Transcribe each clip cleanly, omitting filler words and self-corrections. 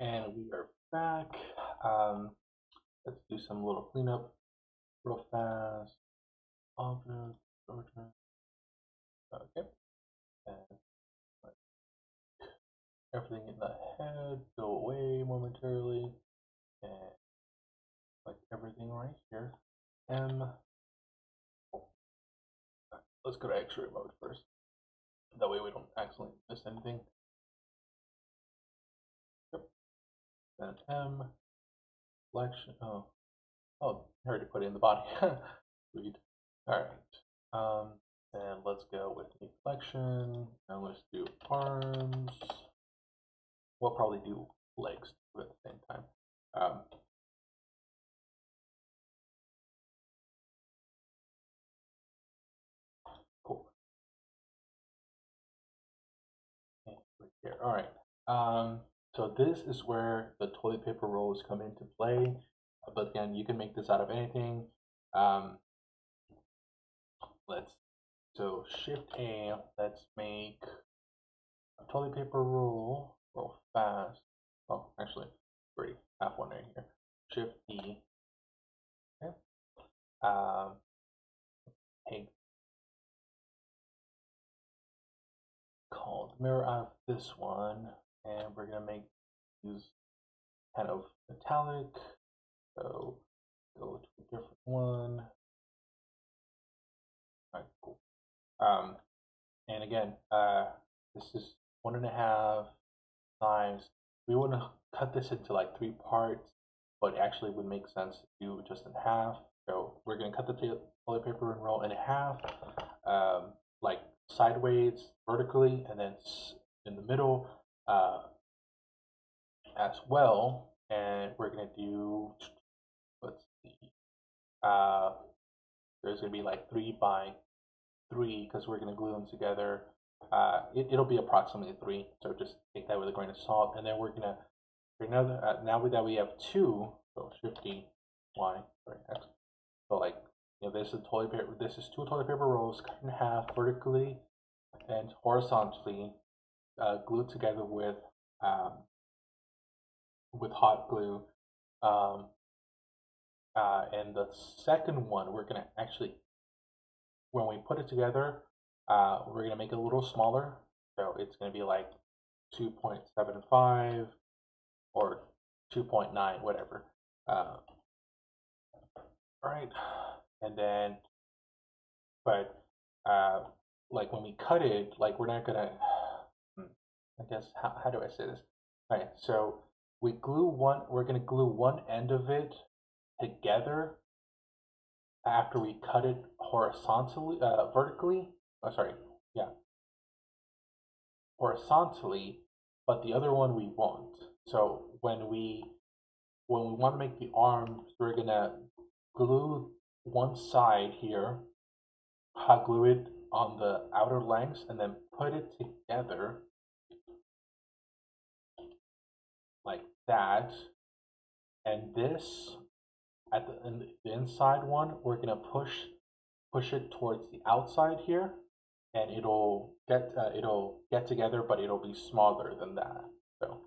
And we are back. Um, let's do some little cleanup real fast. Object, order. Okay. And let everything in the head go away momentarily. And like everything right here. M. Let's go to X-ray mode first. That way we don't accidentally miss anything. Yep. Then M. Selection. Oh, I already put it in the body. Sweet. All right. And let's go with the flexion. And let's do arms. We'll probably do legs at the same time. Cool. And right here. All right. So this is where the toilet paper rolls come into play. But again, you can make this out of anything. Um, let's so Shift A. Let's make a toilet paper roll. Roll fast. Oh, actually, already have one right here. Shift E. Okay. Um, take called mirror out of this one, and we're gonna make use kind of metallic. So go to a different one. All right, cool. And again, this is 1.5 size. We want to cut this into like 3 parts, but actually would make sense to do just in half. So we're gonna cut the toilet paper and roll in half, like sideways, vertically, and then in the middle as well. And we're gonna do, let's see, uh, there's gonna be like 3 by 3 because we're gonna glue them together. It'll be approximately 3, so just take that with a grain of salt. And then we're gonna for another now that we have 2, so Shift D, Y, sorry, X. So like this is toilet paper. This is 2 toilet paper rolls cut in half vertically and horizontally, glued together um, with hot glue. Um, and the second one, we're gonna actually, when we put it together, we're gonna make it a little smaller. So it's gonna be like 2.75 or 2.9, whatever. All right, and then, but like when we cut it, like we're not gonna. I guess how do I say this? All right, so we glue one. We're gonna glue one end of it together after we cut it horizontally, vertically. Oh, sorry, yeah, horizontally, but the other one we won't. So when we want to make the arms, we're gonna glue one side here, hot glue it on the outer lengths, and then put it together like that. And this at the inside one, we're gonna push it towards the outside here, and it'll get together, but it'll be smaller than that. So,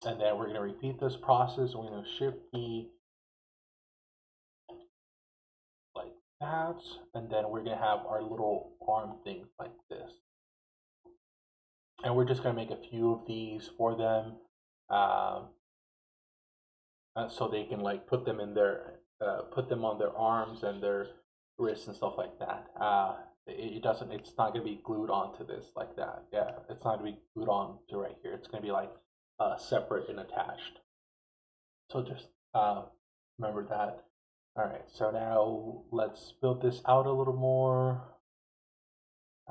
and then we're gonna repeat this process. We're gonna Shift E like that, and then we're gonna have our little arm things like this. And we're just gonna make a few of these for them, um, so they can like put them on their arms and their wrists and stuff like that. It doesn't. It's not gonna be glued onto this like that. Yeah, it's not gonna be glued on to right here. It's gonna be like separate and attached. So just remember that. All right. So now let's build this out a little more.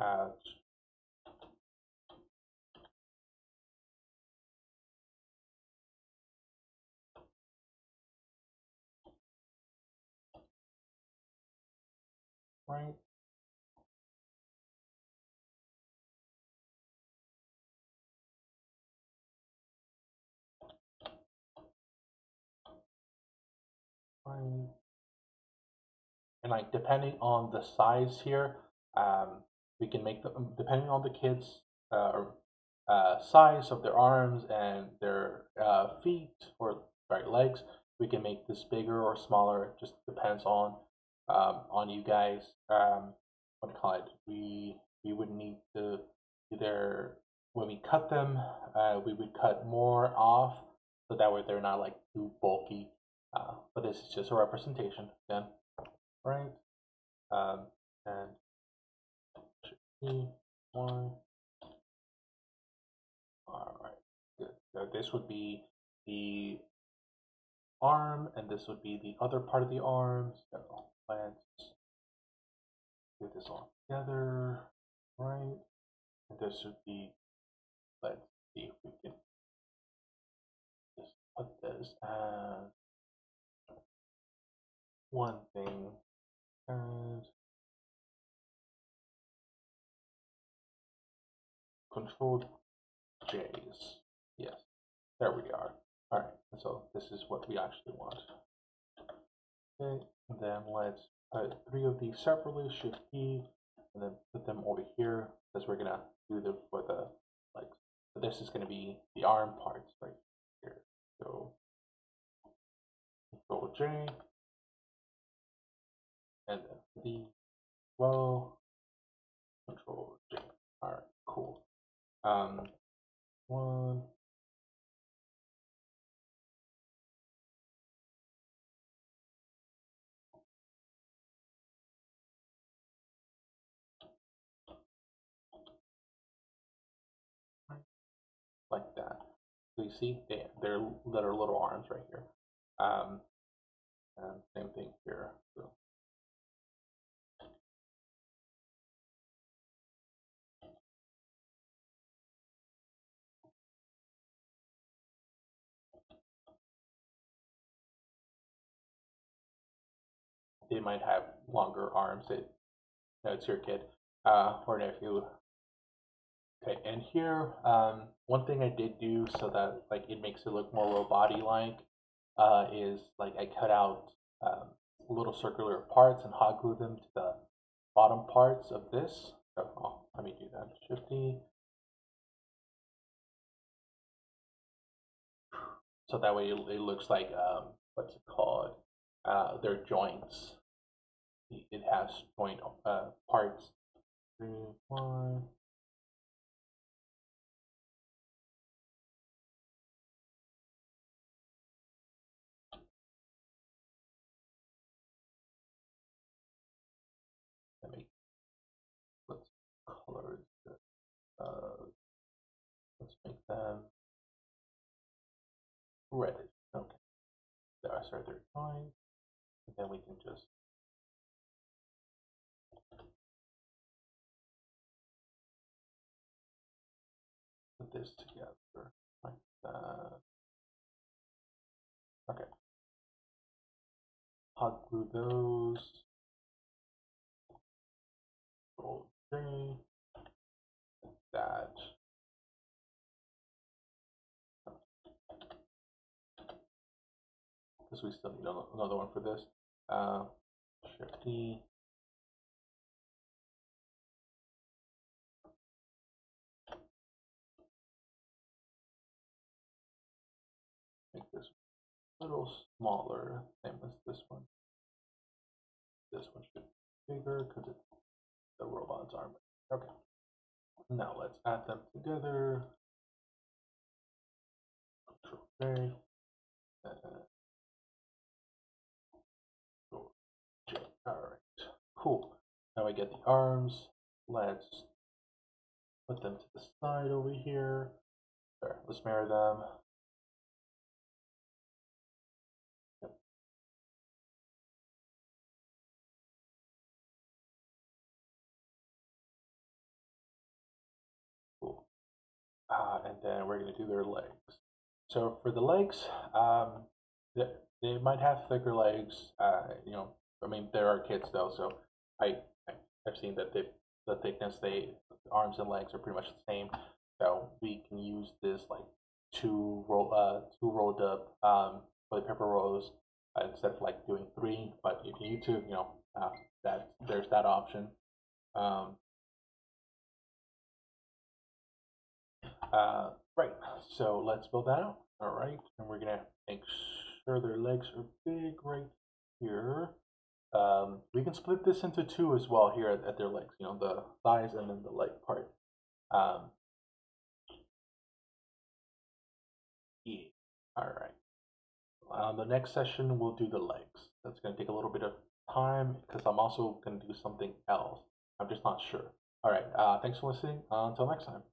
Uh, right. Right. And like depending on the size here, we can make them depending on the kids, or size of their arms and their feet, or sorry, legs. We can make this bigger or smaller. It just depends on you guys. What do you call it? We would need to either, when we cut them, we would cut more off so that way they're not like too bulky. But this is just a representation again, right? And should be one. All right, good. So this would be the arm, and this would be the other part of the arm. So let's get this all together, right? And this would be, let's see if we can just put this as one thing, and Control J's. Yes, there we are. All right, so this is what we actually want. Okay, and then let's put 3 of these separately, Shift E, and then put them over here, because we're gonna do them for the legs. So this is gonna be the arm parts right here. So Control J, and then D, well, Control J. All right, cool. One. Like that. So you see, they're little arms right here. And same thing here. So they might have longer arms. It's your kid or nephew. Okay, and here, one thing I did do so that like it makes it look more robot-like is like I cut out little circular parts and hot glue them to the bottom parts of this. So let me do that. Shifty. So that way it looks like what's it called? Their joints. It has joint parts. 3, 1. Let me let's color. Uh, let's make them reddish. Okay, there are their joints, and then we can just put this together like that. Okay, hot glue those. Control J, like that. Because we still need another one for this. Shift D. Make this a little smaller, same as this one. This one should be bigger because it's the robot's arm. Okay. Now let's add them together. Control J. Control J. Alright. Cool. Now we get the arms. Let's put them to the side over here. There, let's mirror them. Yep. Cool. And then we're going to do their legs. So for the legs, they might have thicker legs. I mean, there are kids though, so I I've seen that the thickness, the arms and legs are pretty much the same. So we can use this like two rolled up toilet paper rolls instead of like doing 3. But if you need to, that there's that option. Um, Right, so let's build that out. All right, and we're gonna make sure their legs are big right here. We can split this into two as well here at their legs, you know, the thighs and then the leg part. Um, yeah, all right. The next session, we'll do the legs. That's going to take a little bit of time because I'm also going to do something else. I'm just not sure. All right, thanks for listening. Until next time.